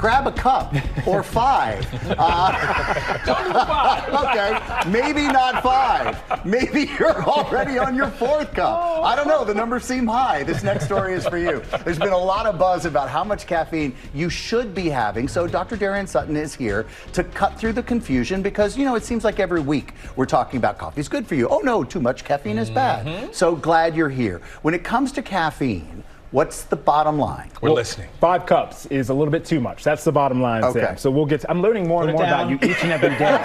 grab a cup or 5. Don't do 5. Okay, maybe not 5. Maybe you're already on your 4th cup. I don't know, the numbers seem high. This next story is for you. There's been a lot of buzz about how much caffeine you should be having, so Dr. Darien Sutton is here to cut through the confusion because, you know, it seems like every week we're talking about coffee's good for you. Oh no, too much caffeine is bad. So glad you're here. When it comes to caffeine, what's the bottom line? We're listening. 5 cups is a little bit too much. That's the bottom line, Okay. Sam. So we'll get I'm learning more and more about you each and every day.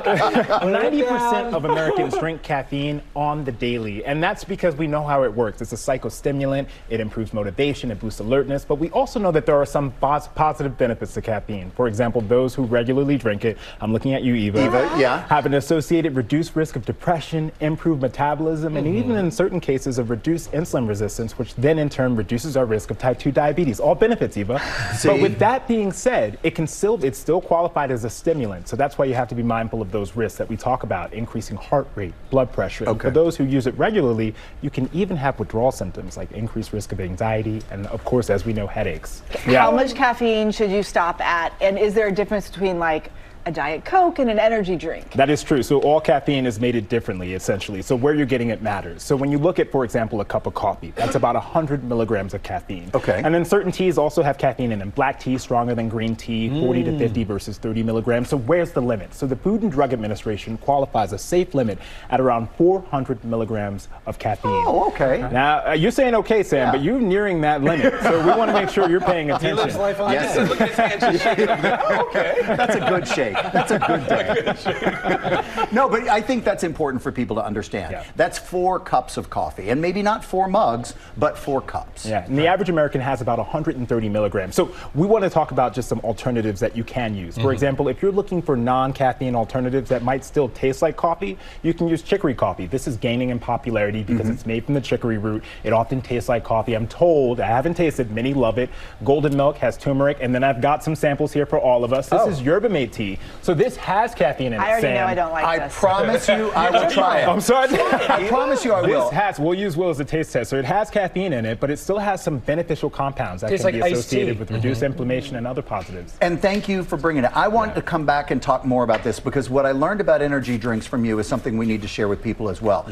90% of Americans drink caffeine on the daily, and that's because we know how it works. It's a psychostimulant, it improves motivation, it boosts alertness, but we also know that there are some positive benefits to caffeine. For example, those who regularly drink it, I'm looking at you, Eva, yeah. have an associated reduced risk of depression, improved metabolism, and even in certain cases of reduced insulin resistance, which then in turn reduces our risk of type 2 diabetes. All benefits, Eva. But with that being said, it's still qualified as a stimulant. So that's why you have to be mindful of those risks that we talk about, increasing heart rate, blood pressure. And for those who use it regularly, you can even have withdrawal symptoms like increased risk of anxiety and, of course, as we know, headaches. How much caffeine should you stop at? And is there a difference between like a Diet Coke and an energy drink? That is true. So all caffeine is mated differently, essentially. So where you're getting it matters. So when you look at, for example, a cup of coffee, that's about 100 milligrams of caffeine. Okay. And then certain teas also have caffeine in them. Black tea, stronger than green tea, 40 to 50 versus 30 milligrams. So where's the limit? So the Food and Drug Administration qualifies a safe limit at around 400 milligrams of caffeine. Oh, okay. Now, you're saying okay, Sam, but you're nearing that limit. So we want to make sure you're paying attention. He lives life on Yes. Look at his hands just shaking them. Oh, okay. That's a good shake. That's a good day. No, but I think that's important for people to understand. Yeah. That's 4 cups of coffee, and maybe not 4 mugs, but 4 cups. Yeah, and the average American has about 130 milligrams. So we want to talk about just some alternatives that you can use. For example, if you're looking for non-caffeine alternatives that might still taste like coffee, you can use chicory coffee. This is gaining in popularity because it's made from the chicory root. It often tastes like coffee. I'm told, I haven't tasted, many love it. Golden milk has turmeric, and then I've got some samples here for all of us. This is yerba mate tea. So this has caffeine in it, I already Sam. know I don't like this. I promise you I will try it. I'm sorry. I promise you I will. We'll use Will as a taste test. So it has caffeine in it, but it still has some beneficial compounds that Tastes can be like iced associated tea. with reduced inflammation and other positives. And thank you for bringing it. I want to come back and talk more about this because what I learned about energy drinks from you is something we need to share with people as well.